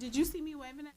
Did you see me waving at?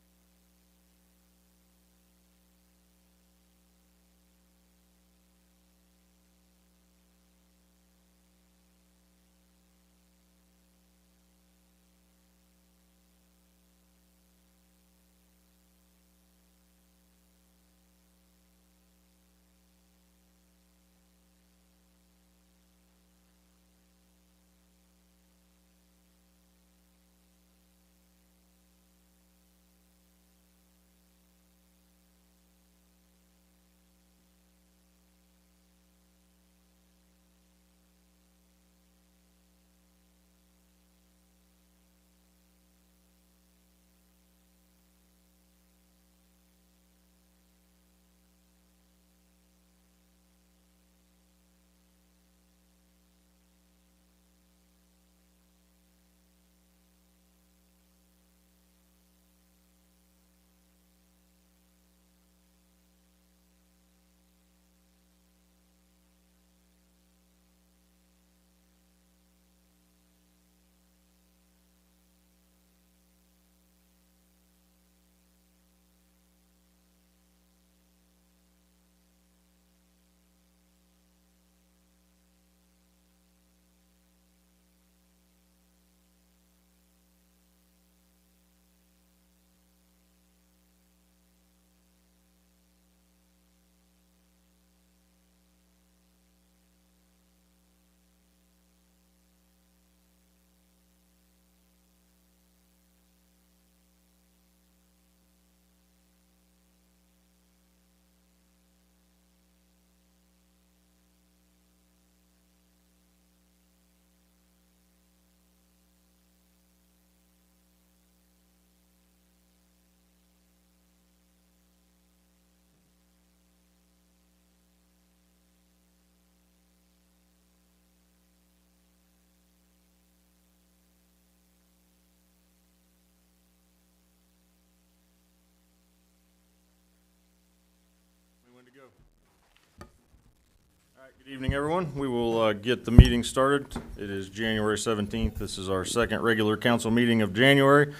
Good evening, everyone. We will get the meeting started. It is January 17th. This is our second regular council meeting of January.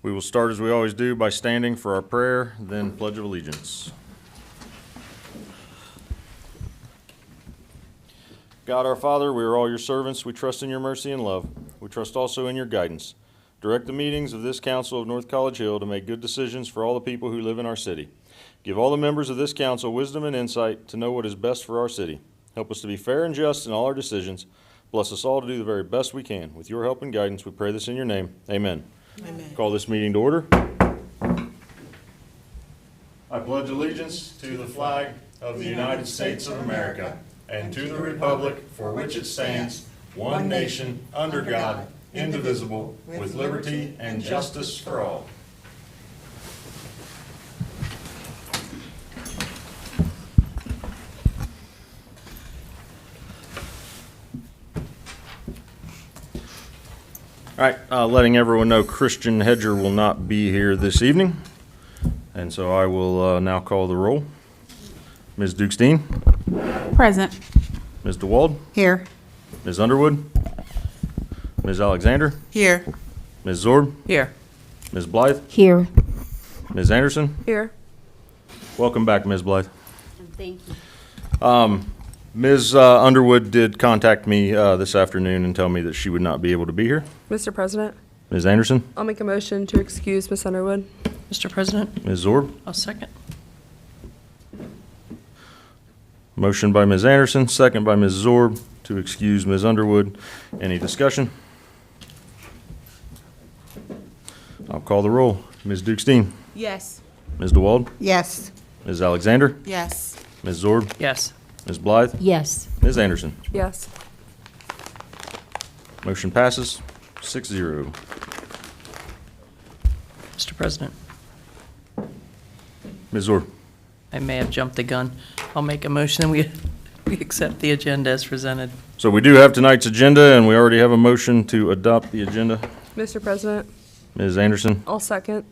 We will start, as we always do, by standing for our prayer, then Pledge of Allegiance. God our Father, we are all your servants. We trust in your mercy and love. We trust also in your guidance. Direct the meetings of this council of North College Hill to make good decisions for all the people who live in our city. Give all the members of this council wisdom and insight to know what is best for our city. Help us to be fair and just in all our decisions. Bless us all to do the very best we can. With your help and guidance, we pray this in your name. Amen. Amen. Call this meeting to order. I pledge allegiance to the flag of the United States of America and to the republic for which it stands, one nation, under God, indivisible, with liberty and justice for all. All right, letting everyone know Christian Hedger will not be here this evening, and so I will now call the roll. Ms. Dukestein? Present. Ms. DeWald? Here. Ms. Underwood? Ms. Alexander? Here. Ms. Zorb? Here. Ms. Blythe? Here. Ms. Anderson? Here. Welcome back, Ms. Blythe. Thank you. Ms. Underwood did contact me this afternoon and tell me that she would not be able to be here. Mr. President, Ms. Anderson? I'll make a motion to excuse Ms. Underwood. Mr. President, Ms. Zorb? I'll second. Motion by Ms. Anderson, second by Ms. Zorb to excuse Ms. Underwood. Any discussion? I'll call the roll. Ms. Dukestein? Yes. Ms. DeWald? Yes. Ms. Alexander? Yes. Ms. Zorb? Yes. Ms. Blythe? Yes. Ms. Anderson? Yes. Motion passes 6-0. Mr. President, Ms. Zorb? I may have jumped the gun. I'll make a motion we accept the agenda as presented. So we do have tonight's agenda, and we already have a motion to adopt the agenda. Mr. President, Ms. Anderson? I'll second.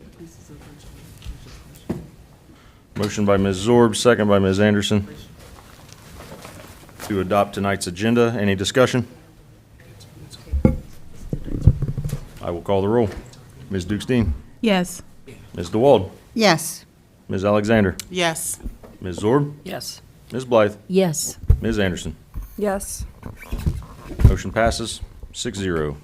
Motion by Ms. Zorb, second by Ms. Anderson to adopt tonight's agenda. Any discussion? I will call the roll. Ms. Dukestein? Yes. Ms. DeWald, Yes. Ms. Alexander, Yes. Ms. Zorb, Yes. Ms. Blythe, Yes. Ms. Anderson. Yes. Motion passes 6-0.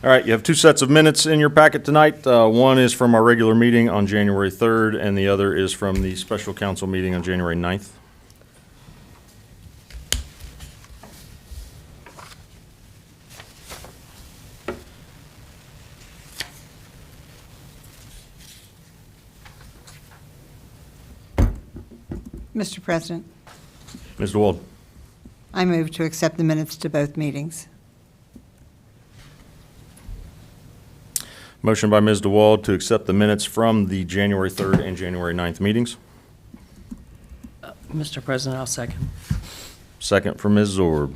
All right, you have two sets of minutes in your packet tonight. One is from our regular meeting on January 3rd, and the other is from the special council meeting on January 9th. Mr. President, Ms. DeWald, I move to accept the minutes to both meetings. motion by Ms. DeWald to accept the minutes from the January 3rd and January 9th meetings. Mr. President, I'll second. Second from Ms. Zorb.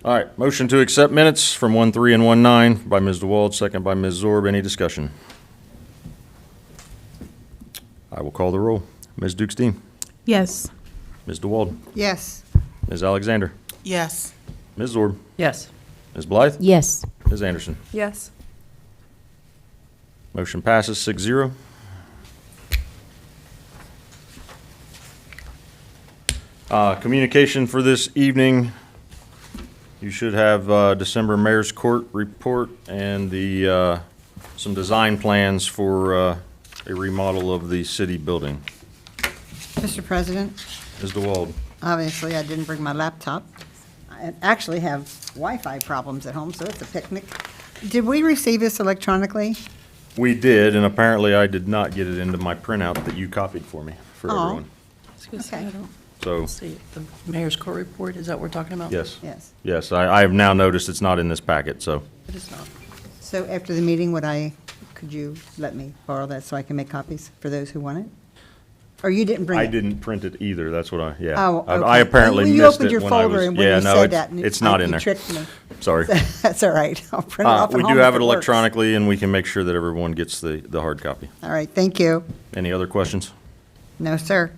All right, motion to accept minutes from 1-3 and 1-9 by Ms. DeWald, second by Ms. Zorb. Any discussion? I will call the roll. Ms. Dukestein, Yes. Ms. DeWald, Yes. Ms. Alexander, Yes. Ms. Zorb, Yes. Ms. Blythe, Yes. Ms. Anderson. Yes. Motion passes 6-0. Communication for this evening. You should have December Mayor's Court report and the some design plans for a remodel of the city building. Mr. President, Ms. DeWald. obviously I didn't bring my laptop. I actually have Wi-Fi problems at home, so it's a picnic. Did we receive this electronically? We did, and apparently I did not get it into my printout that you copied for me, for Oh. everyone. Okay. I don't So, see it. The mayor's court report, is that what we're talking about? yes. Yes. Yes, I have now noticed it's not in this packet, so. It is not. So after the meeting, could you let me borrow that so I can make copies for those who want it? Or you didn't bring it? I didn't print it either, that's what I. Oh, okay. I apparently When missed it you opened your when I folder was. and when Yeah, you no, said that, it's not in you there. tricked me. Sorry. That's all right. I'll print it off at We home do have if it works. electronically, and we can make sure that everyone gets the hard copy. All right, thank you. Any other questions? No, sir.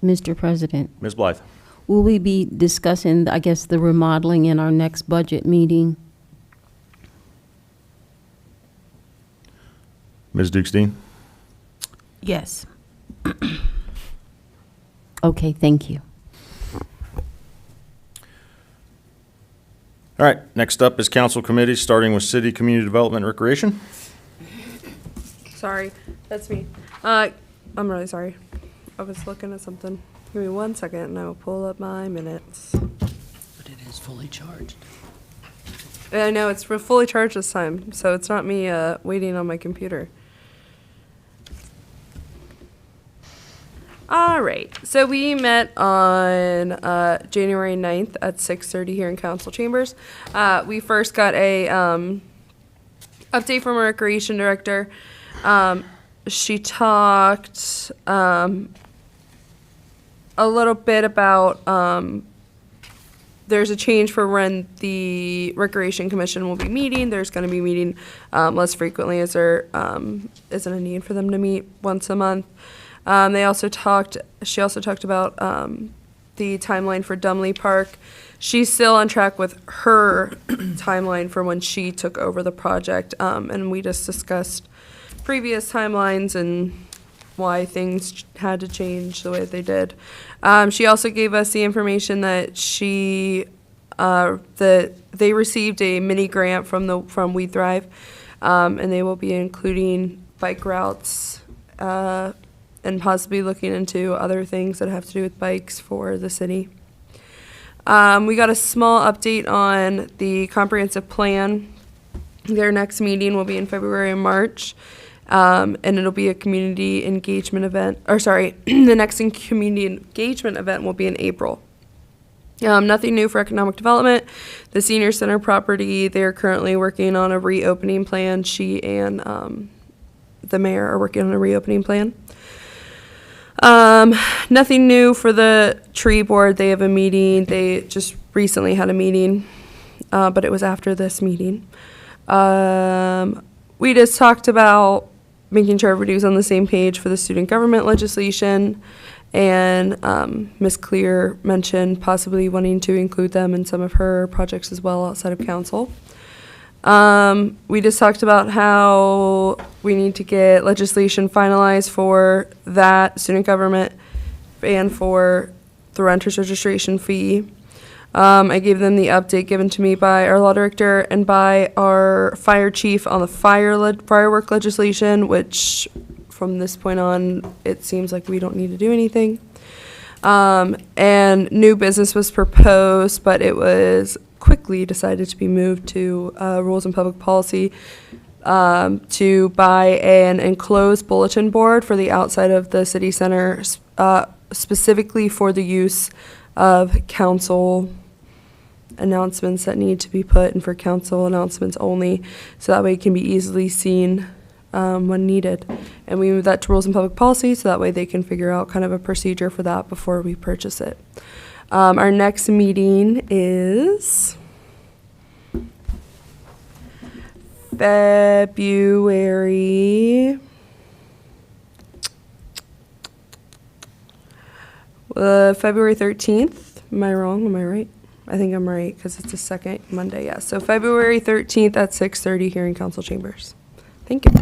Mr. President, Ms. Blythe? will we be discussing, I guess, the remodeling in our next budget meeting? Ms. Dukestein? Yes. Okay, thank you. All right, next up is council committees, starting with City Community Development and Recreation. Sorry, that's me. I'm really sorry. I was looking at something. Give me 1 second and I will pull up my minutes. But it is fully charged. I know it's fully charged this time, so it's not me waiting on my computer. All right, so we met on January 9th at 6:30 here in council chambers. We first got a update from our recreation director. She talked a little bit about there's a change for when the Recreation Commission will be meeting. There's going to be meeting less frequently as there isn't a need for them to meet once a month. She also talked about the timeline for Dumley Park. She's still on track with her timeline for when she took over the project. And we just discussed previous timelines and why things had to change the way they did. She also gave us the information that they received a mini grant from We Thrive, and they will be including bike routes and possibly looking into other things that have to do with bikes for the city. We got a small update on the comprehensive plan. Their next meeting will be in February and March. And it'll be a community engagement event, the next community engagement event will be in April. Nothing new for economic development. The senior center property, they're currently working on a reopening plan. She and the mayor are working on a reopening plan. Nothing new for the tree board. They have a meeting. They just recently had a meeting, but it was after this meeting. We just talked about making sure everybody's on the same page for the student government legislation And Ms. Clear mentioned possibly wanting to include them in some of her projects as well outside of council. We just talked about how we need to get legislation finalized for that student government and for the renter's registration fee. I gave them the update given to me by our law director and by our fire chief on the firework legislation, which from this point on, it seems like we don't need to do anything. And new business was proposed, but it was quickly decided to be moved to Rules and Public Policy to buy an enclosed bulletin board for the outside of the city center, specifically for the use of council announcements that need to be put and for council announcements only, so that way it can be easily seen when needed. And we move that to Rules and Public Policy so that way they can figure out kind of a procedure for that before we purchase it. Our next meeting is February 13th. Am I wrong? Am I right? I think I'm right because it's the second Monday. Yeah. So February 13th at 6:30 here in council chambers. Thank you.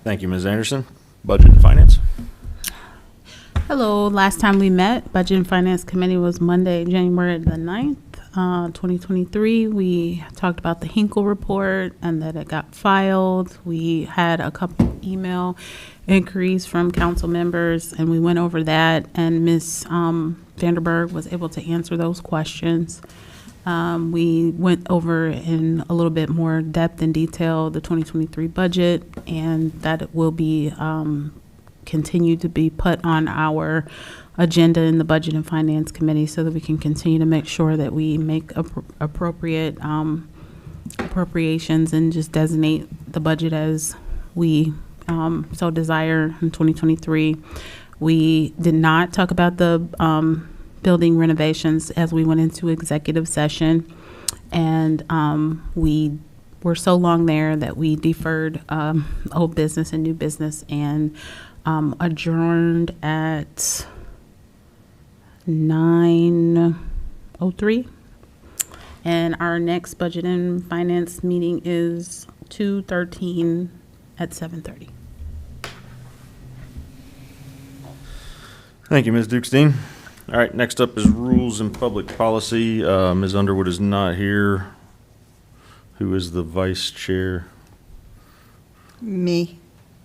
Thank you, Ms. Anderson. Budget and Finance. Hello, last time we met, Budget and Finance Committee was Monday, January the 9th, 2023. We talked about the Hinkle report and that it got filed. We had a couple email inquiries from council members and we went over that, and Ms. Vanderberg was able to answer those questions. We went over in a little bit more depth and detail the 2023 budget, and that it will be continue to be put on our agenda in the Budget and Finance Committee so that we can continue to make sure that we make appropriate appropriations and just designate the budget as we so desire in 2023. We did not talk about the building renovations as we went into executive session, and we were so long there that we deferred old business and new business and adjourned at 9:03. And our next Budget and Finance meeting is 2/13 at 7:30. Thank you, Ms. Dukestein. All right, next up is Rules and Public Policy. Ms. Underwood is not here. Who is the vice chair? Me.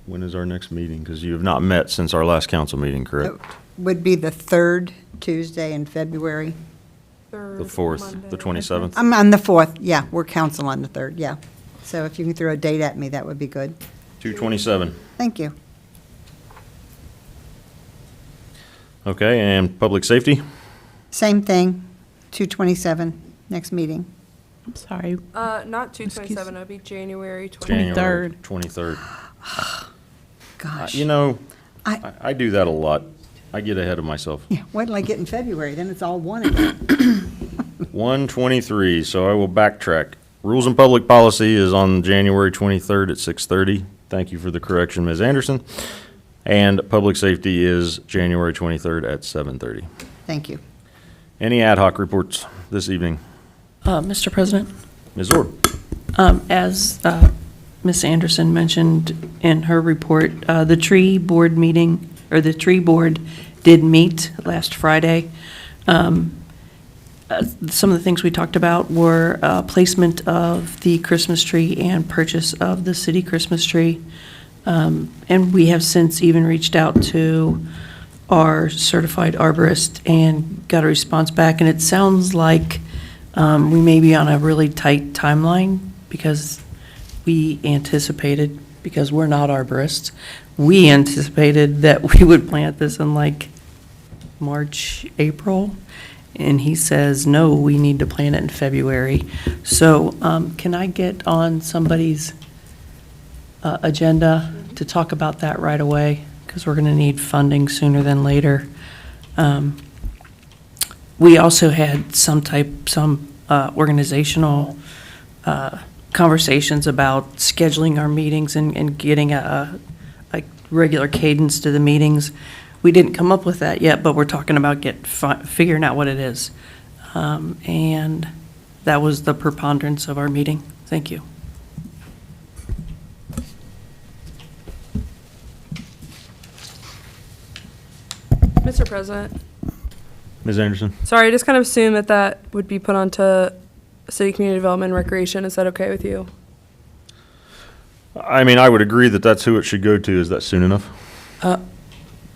When is our next meeting? Because you have not met since our last council meeting, correct? It would be the third Tuesday in February. The 4th, the 27th? I'm on the 4th, yeah, we're council on the 3rd, yeah. So if you can throw a date at me, that would be good. 2/27. Thank you. Okay, and Public Safety? Same thing, 2/27, next meeting. I'm sorry. Not 2/27. Excuse- It'll be January 20th. January 23rd. 23rd. Gosh. You know, I- I do that a lot. I get ahead of myself. Yeah, wait till I get in February, then it's all one again. 1/23, so I will backtrack. Rules and Public Policy is on January 23rd at 6:30. Thank you for the correction, Ms. Anderson. And Public Safety is January 23rd at 7:30. Thank you. Any ad hoc reports this evening? Mr. President, Ms. Orr? as Ms. Anderson mentioned in her report, the tree board meeting, or the tree board did meet last Friday. Some of the things we talked about were placement of the Christmas tree and purchase of the city Christmas tree. And we have since even reached out to our certified arborist and got a response back. And it sounds like we may be on a really tight timeline because we anticipated, because we're not arborists, we anticipated that we would plant this in like March, April. And he says, no, we need to plant it in February. So can I get on somebody's agenda to talk about that right away? Because we're going to need funding sooner than later. We also had some organizational conversations about scheduling our meetings and getting regular cadence to the meetings. We didn't come up with that yet, but we're talking about figuring out what it is. And that was the preponderance of our meeting. Thank you. Mr. President, Ms. Anderson? sorry, I just kind of assumed that that would be put onto City Community Development and Recreation. Is that okay with you? I mean, I would agree that that's who it should go to. Is that soon enough?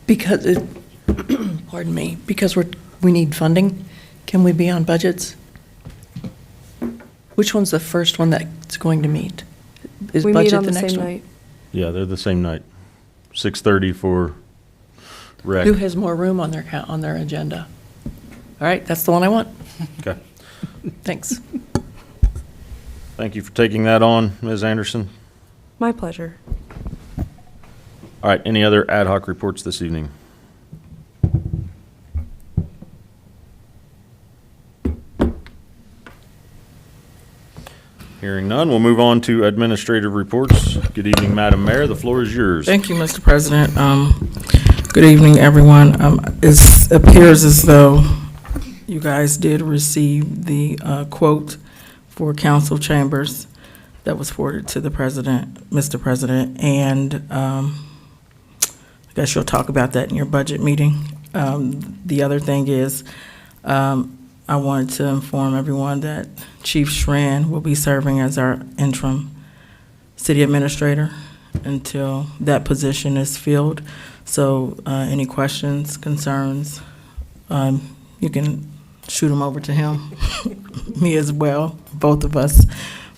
Because it, pardon me, because we need funding, can we be on budgets? Which one's the first one that's going to meet? Is We meet budget on the the next same one? night. Yeah, they're the same night. 6:30 for rec. Who has more room on their agenda? All right, that's the one I want. Okay. Thanks. Thank you for taking that on, Ms. Anderson. My pleasure. All right, any other ad hoc reports this evening? Hearing none, we'll move on to administrative reports. Good evening, Madam Mayor. The floor is yours. Thank you, Mr. President. Good evening, everyone. It appears as though you guys did receive the quote for council chambers that was forwarded to the president, Mr. President, and I guess you'll talk about that in your budget meeting. The other thing is, I wanted to inform everyone that Chief Schran will be serving as our interim city administrator until that position is filled. So any questions, concerns, you can shoot them over to him, me as well, both of us.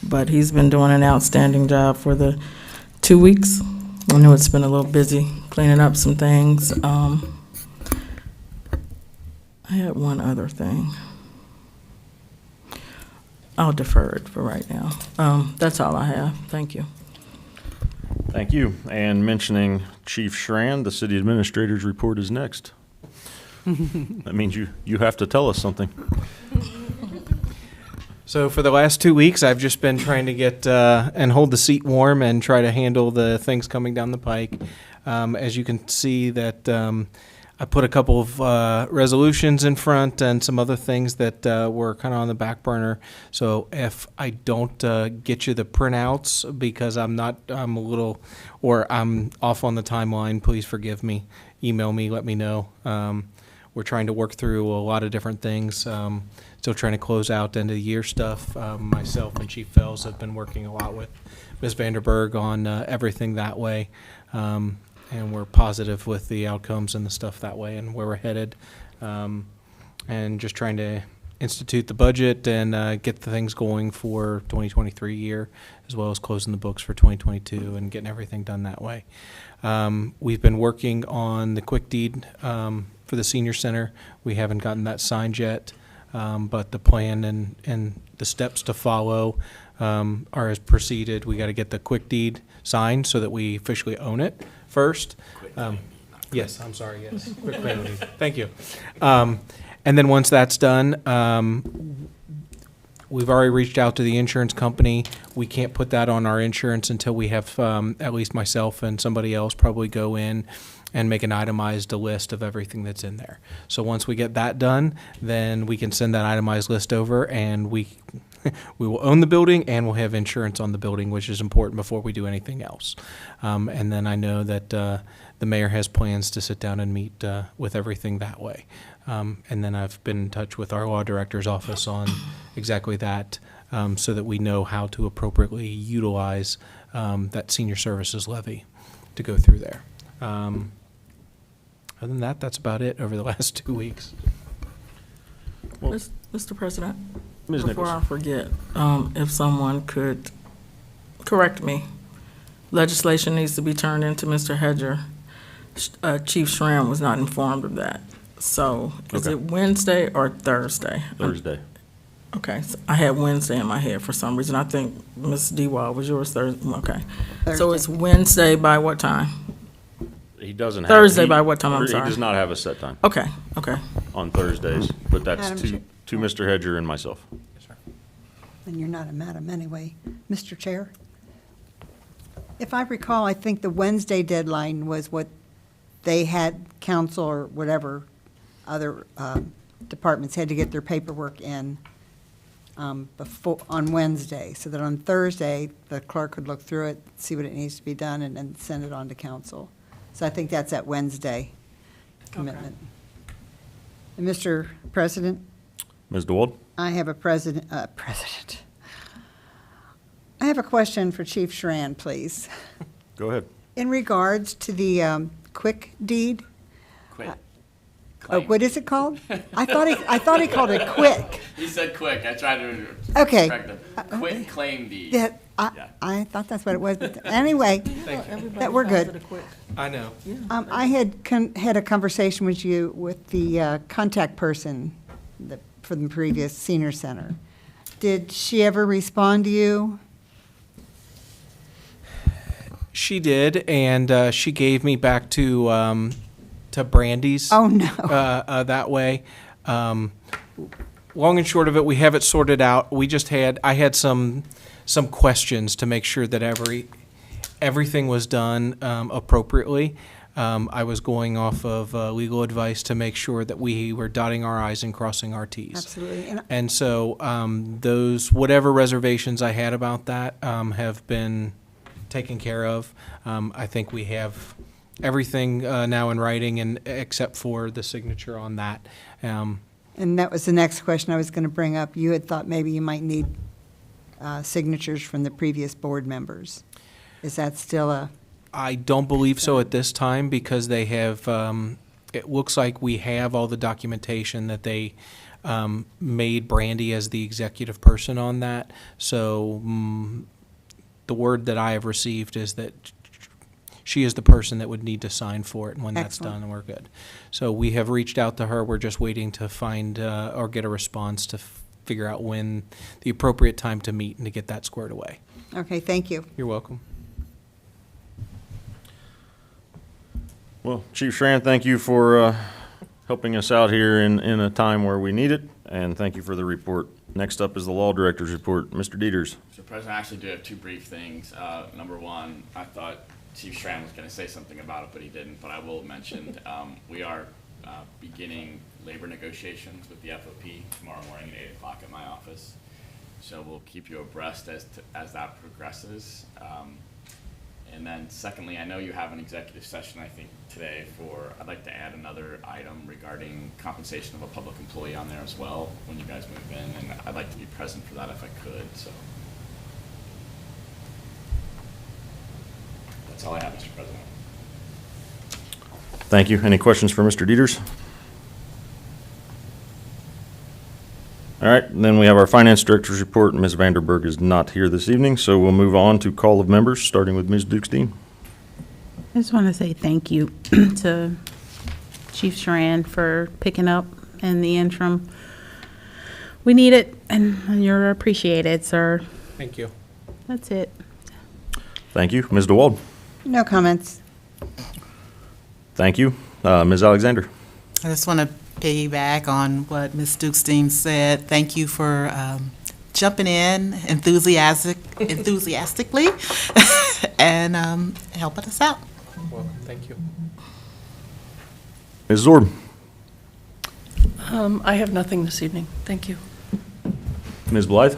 But he's been doing an outstanding job for the 2 weeks. I know it's been a little busy cleaning up some things. I had one other thing. I'll defer it for right now. That's all I have. Thank you. Thank you. And mentioning Chief Schran, the city administrator's report is next. That means you have to tell us something. So for the last 2 weeks, I've just been trying to get and hold the seat warm and try to handle the things coming down the pike. As you can see that I put a couple of resolutions in front and some other things that were kind of on the back burner. So if I don't get you the printouts because I'm a little, or I'm off on the timeline, please forgive me. Email me, let me know. We're trying to work through a lot of different things. Still trying to close out end of the year stuff. Myself and Chief Fells have been working a lot with Ms. Vanderberg on everything that way. And we're positive with the outcomes and the stuff that way and where we're headed. And just trying to institute the budget and get the things going for 2023 year, as well as closing the books for 2022 and getting everything done that way. We've been working on the quick deed for the senior center. We haven't gotten that signed yet, but the plan and the steps to follow are as proceeded. We got to get the quick deed signed so that we officially own it first. Yes, I'm sorry, yes. Quick claim deed. Thank you. And then once that's done, we've already reached out to the insurance company. We can't put that on our insurance until we have at least myself and somebody else probably go in and make an itemized list of everything that's in there. So once we get that done, then we can send that itemized list over and we will own the building and we'll have insurance on the building, which is important before we do anything else. And then I know that the mayor has plans to sit down and meet with everything that way. And then I've been in touch with our law director's office on exactly that, so that we know how to appropriately utilize that senior services levy to go through there. Other than that, that's about it over the last 2 weeks. Well, Mr. President, Ms. before Nichols. I forget, if someone could correct me, legislation needs to be turned into Mr. Hedger. Chief Schram was not informed of that. So is Okay. it Wednesday or Thursday? Thursday. Okay, so I had Wednesday in my head for some reason. I think Ms. Dewald was yours Thursday. Okay. So Thursday. it's Wednesday by what time? He doesn't have. Thursday he- by what time? I'm He sorry. does not have a set time Okay, okay. on Thursdays, but that's Madam to Chair. Mr. Hedger and myself. And you're not a madam anyway. Mr. Chair? If I recall, I think the Wednesday deadline was what they had, council or whatever other departments had to get their paperwork in before, on Wednesday, so that on Thursday, the clerk could look through it, see what it needs to be done, and then send it on to council. So I think that's that Wednesday commitment. And Mr. President, Ms. DeWald? I have a I have a question for Chief Schran, please. Go ahead. In regards to the quick deed, Quick. what is it called? I thought he called it quick. He said quick. I tried to Okay. correct him. Quit claim deed. That, Yeah. I thought that's what it was, but anyway, that we're good. I know. I had had a conversation with you with the contact person for the previous senior center. Did she ever respond to you? She did, and she gave me back to Brandy's. Oh, no. That way. Long and short of it, we have it sorted out. I had some questions to make sure that everything was done appropriately. I was going off of legal advice to make sure that we were dotting our i's and crossing our t's. Absolutely. And so those whatever reservations I had about that have been taken care of. I think we have everything now in writing, and except for the signature on that. And that was the next question I was going to bring up. You had thought maybe you might need signatures from the previous board members. Is that still a? I don't believe so at this time, because they have, it looks like we have all the documentation that they made Brandy as the executive person on that. So the word that I have received is that she is the person that would need to sign for it, and when that's Excellent. done, we're good. So we have reached out to her. We're just waiting to find or get a response to figure out when the appropriate time to meet and to get that squared away. Okay, thank you. You're welcome. Well, Chief Schran, thank you for helping us out here in a time where we need it, and thank you for the report. Next up is the Law Director's report. Mr. Dieters. Mr. President, I actually do have two brief things. Number one, I thought Chief Schran was going to say something about it, but he didn't. But I will mention we are beginning labor negotiations with the FOP tomorrow morning at 8 o'clock at my office. So we'll keep you abreast as that progresses. And then secondly, I know you have an executive session, I think, today I'd like to add another item regarding compensation of a public employee on there as well when you guys move in, and I'd like to be present for that if I could, so. That's all I have, Mr. President. Thank you. Any questions for Mr. Dieters? All right, and then we have our Finance Director's report. Ms. Vanderberg is not here this evening, so we'll move on to call of members, starting with Ms. Dukestein. I just want to say thank you to Chief Schran for picking up in the interim. We need it, and you're appreciated, sir. Thank you. That's it. Thank you. Ms. DeWald. No comments. Thank you. Ms. Alexander. I just want to piggyback on what Ms. Dukestein said. Thank you for jumping in enthusiastically and helping us out. Welcome. Thank you. Ms. Zorb. I have nothing this evening. Thank you. Ms. Blythe.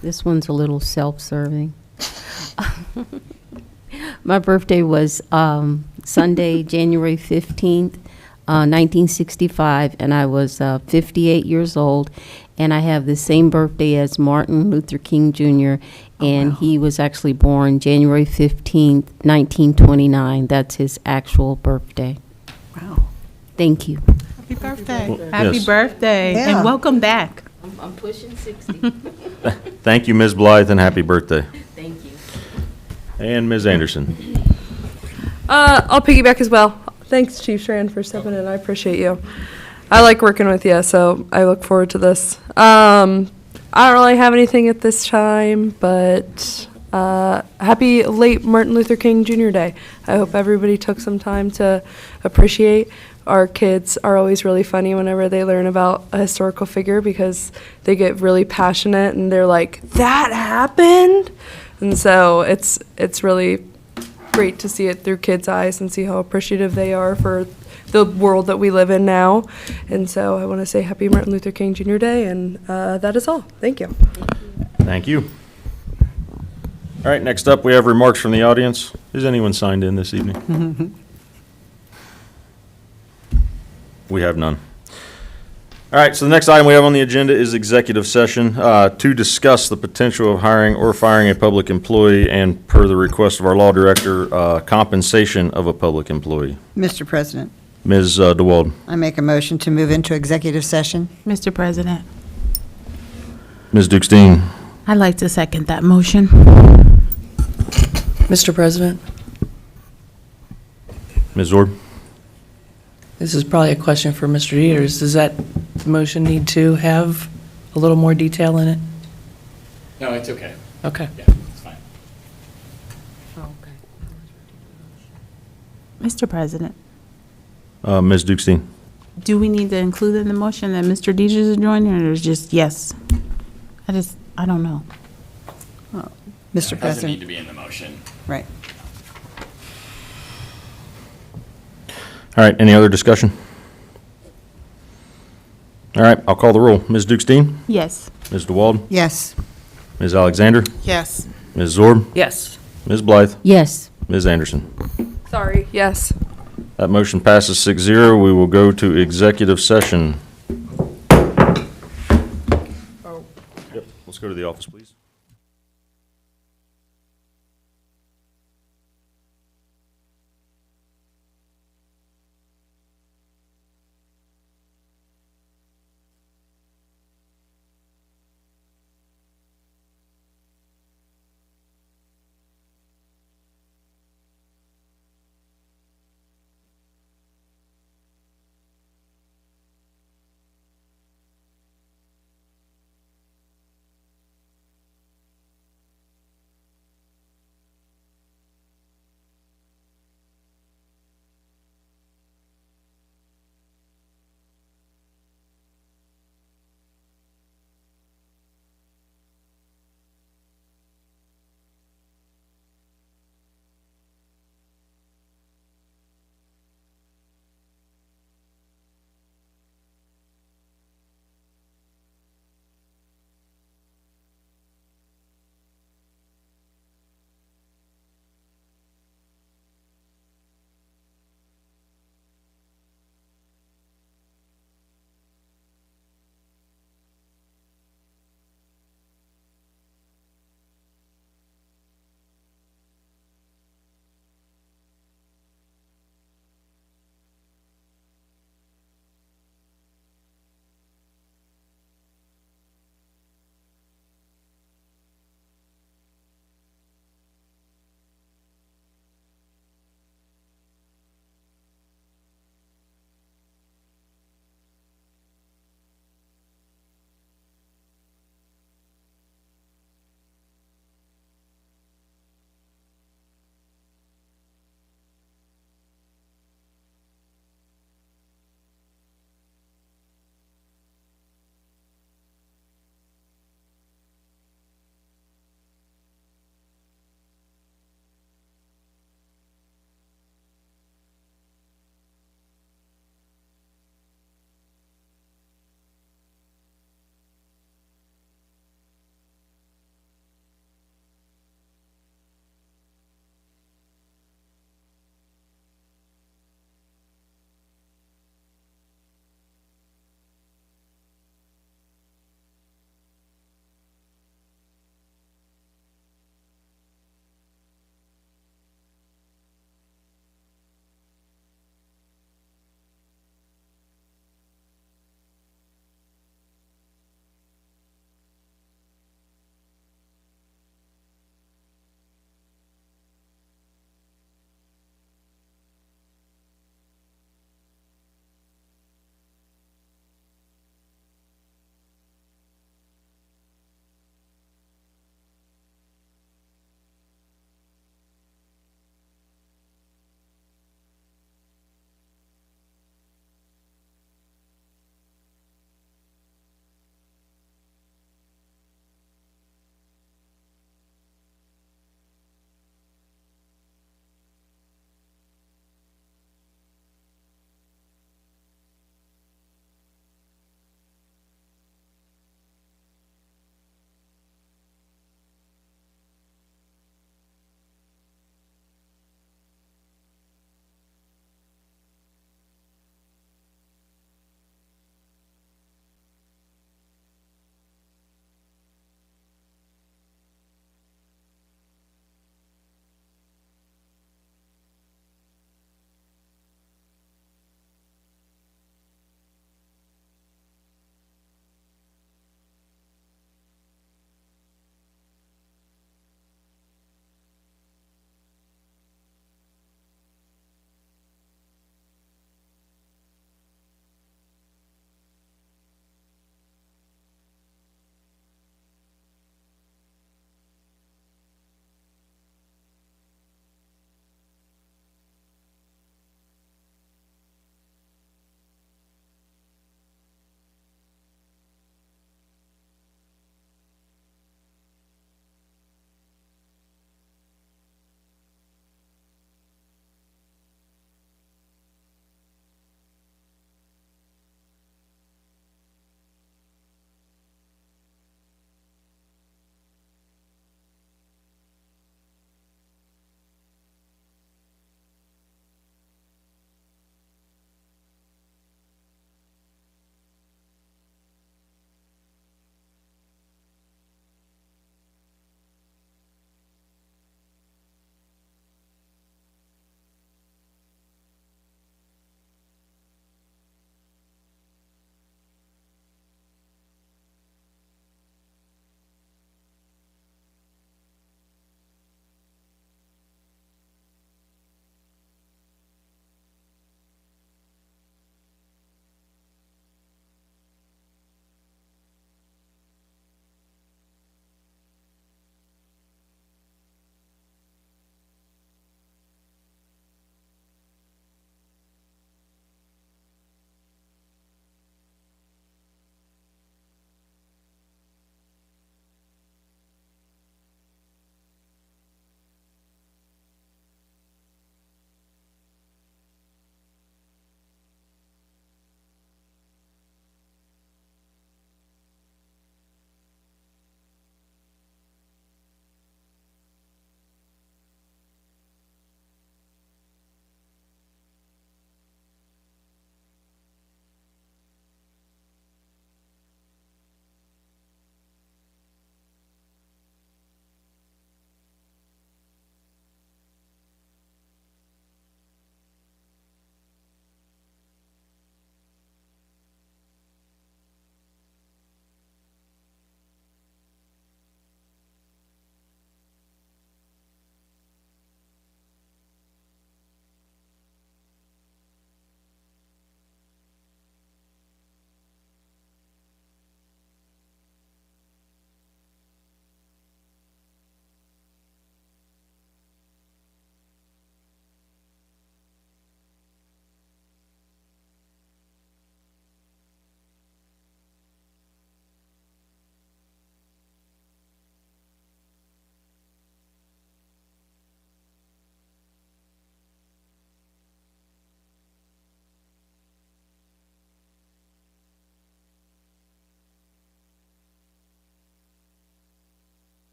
This one's a little self-serving. My birthday was Sunday, January 15th, 1965, and I was 58 years old, and I have the same birthday as Martin Luther King Jr., and he was actually born January 15th, 1929. That's his actual birthday. Wow. Thank you. Happy birthday. Happy Yes. birthday, Yeah. and welcome back. I'm pushing 60. Thank you, Ms. Blythe, and happy birthday. Thank you. And Ms. Anderson. I'll piggyback as well. Thanks, Chief Schran, for stepping in. I appreciate you. I like working with you, so I look forward to this. I don't really have anything at this time, but happy late Martin Luther King Jr. Day. I hope everybody took some time to appreciate. Our kids are always really funny whenever they learn about a historical figure because they get really passionate and they're like, that happened? And so it's really great to see it through kids' eyes and see how appreciative they are for the world that we live in now. And so I want to say happy Martin Luther King Jr. Day, and that is all. Thank you. Thank you. All right, next up, we have remarks from the audience. Is anyone signed in this evening? We have none. All right, so the next item we have on the agenda is executive session to discuss the potential of hiring or firing a public employee and, per the request of our law director, compensation of a public employee. Mr. President, Ms. DeWald. I make a motion to move into executive session. Mr. President, Ms. Dukestein. I'd like to second that motion. Mr. President, Ms. Zorb. this is probably a question for Mr. Dieters. Does that motion need to have a little more detail in it? No, it's okay. Okay. Yeah, it's fine. Mr. President, Ms. Dukestein. do we need to include in the motion that Mr. Dees is joining, or is just yes? I don't know. Mr. It doesn't need President, to be in the motion. right. All right, any other discussion? All right, I'll call the roll. Ms. Dukestein. Yes. Ms. DeWald. Yes. Ms. Alexander. Yes. Ms. Zorb. Yes. Ms. Blythe. Yes. Ms. Anderson. Sorry. Yes. That motion passes 6-0. We will go to executive session. Yep, let's go to the office, please.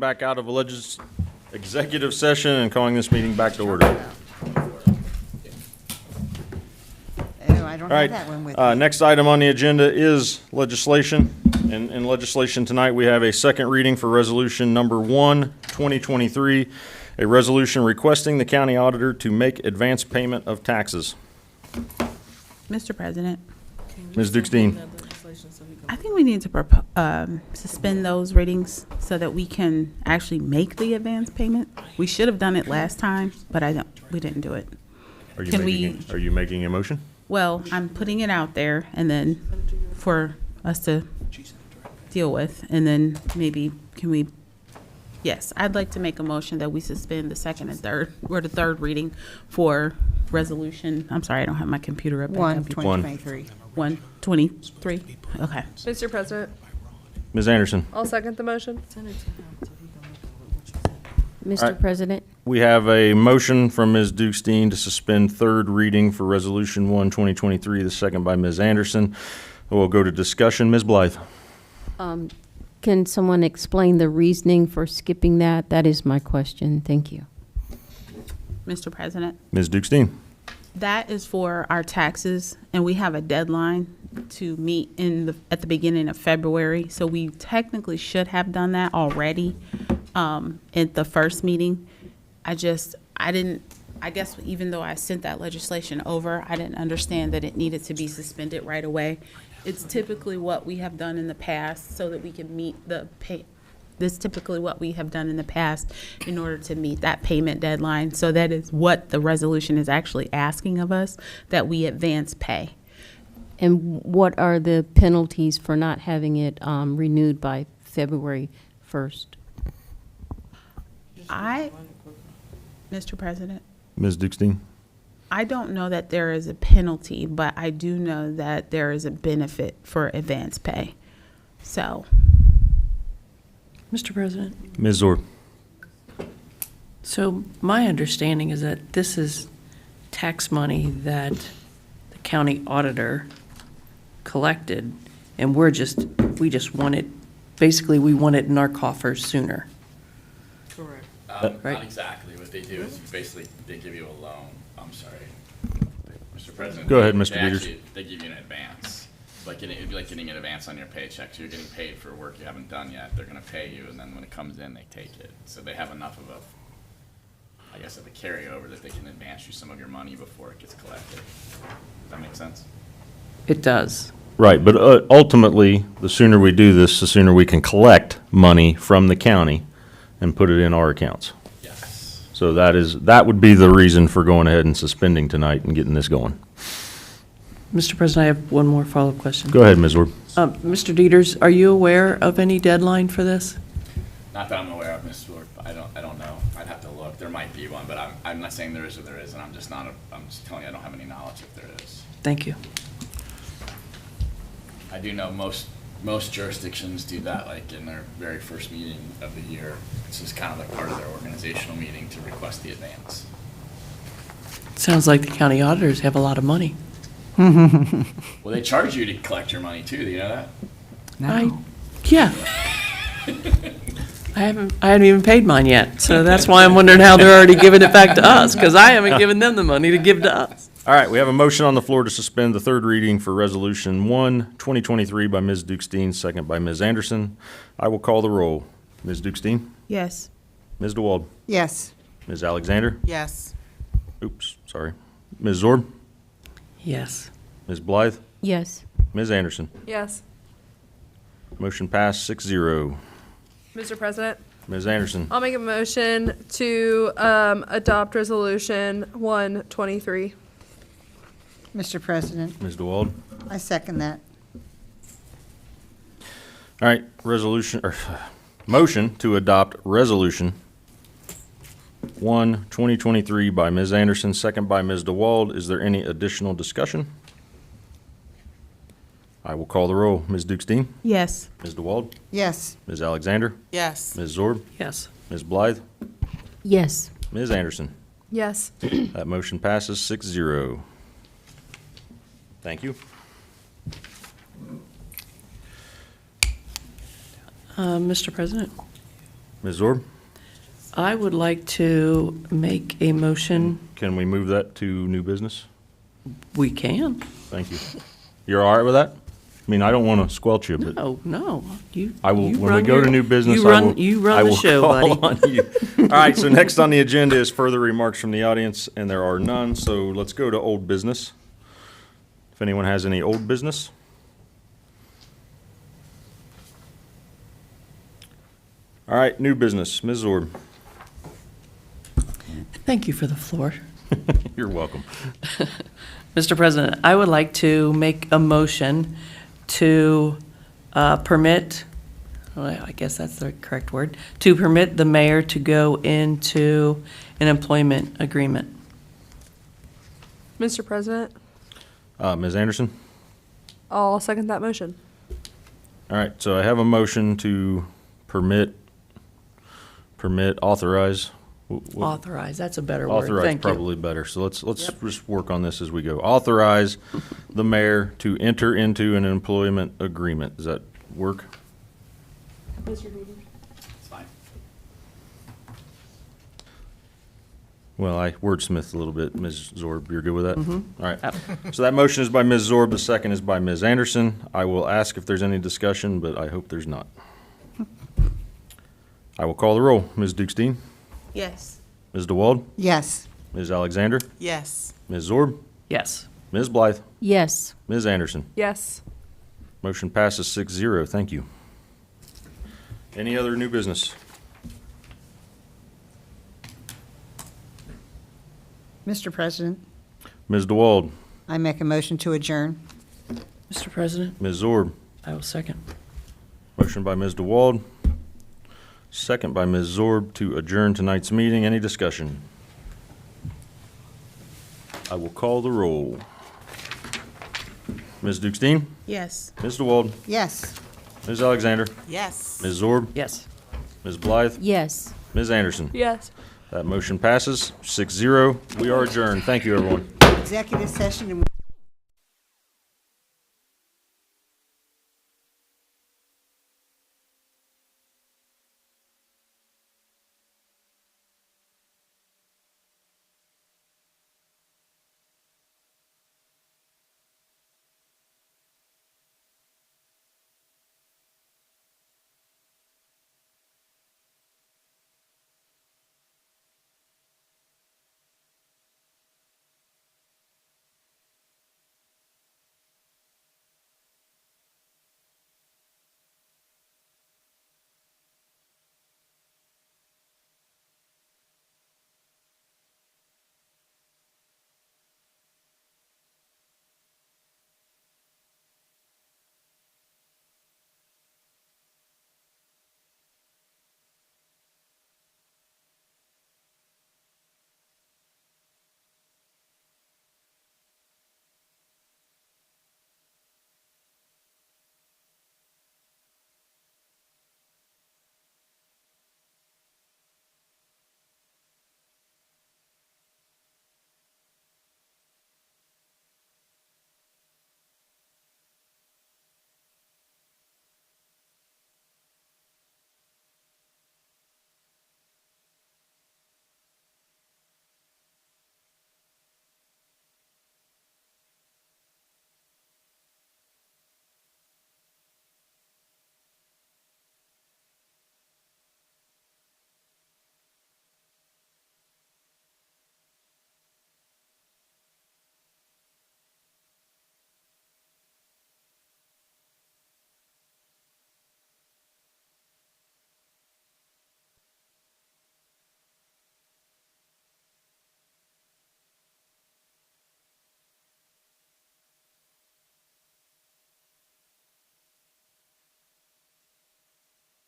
back out of a executive session and calling this meeting back to order. Oh, I don't All right, have that one with me. next item on the agenda is legislation. And in legislation tonight, we have a second reading for Resolution Number 1, 2023, a resolution requesting the county auditor to make advance payment of taxes. Mr. President, Ms. Dukestein. I think we need to suspend those readings so that we can actually make the advance payment. We should have done it last time, but we didn't do it. Are Can you making a motion? Well, I'm putting it out there and then for us to deal with, and then maybe yes, I'd like to make a motion that we suspend the second and third, or the third reading for resolution, I'm sorry, I don't have my computer up. 1/2023. 123, okay. Mr. President, Ms. Anderson. I'll second the motion. Mr. President, We have a motion from Ms. Dukestein to suspend third reading for Resolution 1, 2023, the second by Ms. Anderson. We'll go to discussion. Ms. Blythe. can someone explain the reasoning for skipping that? That is my question. Thank you. Mr. President, Ms. Dukestein. that is for our taxes, and we have a deadline to meet at the beginning of February. So we technically should have done that already at the first meeting. I guess even though I sent that legislation over, I didn't understand that it needed to be suspended right away. It's typically what we have done in the past so that we can meet this is typically what we have done in the past in order to meet that payment deadline. So that is what the resolution is actually asking of us, that we advance pay. And what are the penalties for not having it renewed by February 1st? Mr. President, Ms. Dukestein. I don't know that there is a penalty, but I do know that there is a benefit for advance pay. So, Mr. President, Ms. Zorb. so my understanding is that this is tax money that the county auditor collected, and we just want it, basically, we want it in our coffers sooner. Correct. Right. Not exactly. What they do is basically they give you a loan. I'm sorry, Mr. President. Go ahead, Mr. They Dieters. actually- They give you an advance. It'd be like getting an advance on your paycheck. So you're getting paid for work you haven't done yet. They're going to pay you, and then when it comes in, they take it. So they have enough of a carryover that they can advance you some of your money before it gets collected. Does that make sense? It does. Right, but ultimately, the sooner we do this, the sooner we can collect money from the county and put it in our accounts. Yes. So that would be the reason for going ahead and suspending tonight and getting this going. Mr. President, I have one more follow-up question. Go ahead, Ms. Zorb. Mr. Dieters, are you aware of any deadline for this? Not that I'm aware of, Ms. Stewart. I don't know. I'd have to look. There might be one, but I'm not saying there is or there isn't. I'm just telling you I don't have any knowledge if there is. Thank you. I do know most jurisdictions do that, like in their very first meeting of the year. This is kind of like part of their organizational meeting to request the advance. Sounds like the county auditors have a lot of money. Well, they charge you to collect your money too. Do you know that? Yeah. I haven't even paid mine yet, so that's why I'm wondering how they're already giving it back to us, because I haven't given them the money to give to us. All right, we have a motion on the floor to suspend the third reading for Resolution 1, 2023 by Ms. Dukestein, second by Ms. Anderson. I will call the roll. Ms. Dukestein? yes. Ms. DeWald? Yes. Ms. Alexander? Yes. Oops, sorry. Ms. Zorb? Yes. Ms. Blythe? Yes. Ms. Anderson? Yes. Motion passed 6-0. Mr. President, Ms. Anderson? I'll make a motion to adopt Resolution 123. Mr. President, Ms. DeWald? I second that. All right, motion to adopt Resolution 1, 2023 by Ms. Anderson, second by Ms. DeWald. Is there any additional discussion? I will call the roll. Ms. Dukestein? Yes. Ms. DeWald? Yes. Ms. Alexander? Yes. Ms. Zorb? Yes. Ms. Blythe? Yes. Ms. Anderson? Yes. That motion passes 6-0. Thank you. Mr. President, Ms. Zorb, I would like to make a motion. can we move that to new business? We can. Thank you. You're all right with that? I mean, I don't want to squelch you, but Oh, no. You. I will, you when we run go your- to new business, You I run, will. you I run the will show, call buddy. on you. All right, so next on the agenda is further remarks from the audience, and there are none, so let's go to old business. If anyone has any old business? All right, new business. Ms. Zorb, Thank you for the floor. you're welcome. Mr. President, I would like to make a motion to permit, well, I guess that's the correct word, to permit the mayor to go into an employment agreement. Mr. President, Ms. Anderson? I'll second that motion. All right, so I have a motion to authorize. Authorize, that's a better word. Authorize Thank you. probably better, so let's just work on this as we go. Authorize the mayor to enter into an employment agreement. Does that work? It's fine. Well, I wordsmithed a little bit. Ms. Zorb, you're good with that? Mhm. All right. So that motion is by Ms. Zorb, the second is by Ms. Anderson. I will ask if there's any discussion, but I hope there's not. I will call the roll. Ms. Dukestein? Yes. Ms. DeWald? Yes. Ms. Alexander? Yes. Ms. Zorb? Yes. Ms. Blythe? Yes. Ms. Anderson? Yes. Motion passes 6-0. Thank you. Any other new business? Mr. President, Ms. DeWald? I make a motion to adjourn. Mr. President, Ms. Zorb? I will second. Motion by Ms. DeWald, second by Ms. Zorb to adjourn tonight's meeting. Any discussion? I will call the roll. Ms. Dukestein? Yes. Ms. DeWald? Yes. Ms. Alexander? Yes. Ms. Zorb? Yes. Ms. Blythe? Yes. Ms. Anderson? Yes. That motion passes 6-0. We are adjourned. Thank you, everyone. Executive session.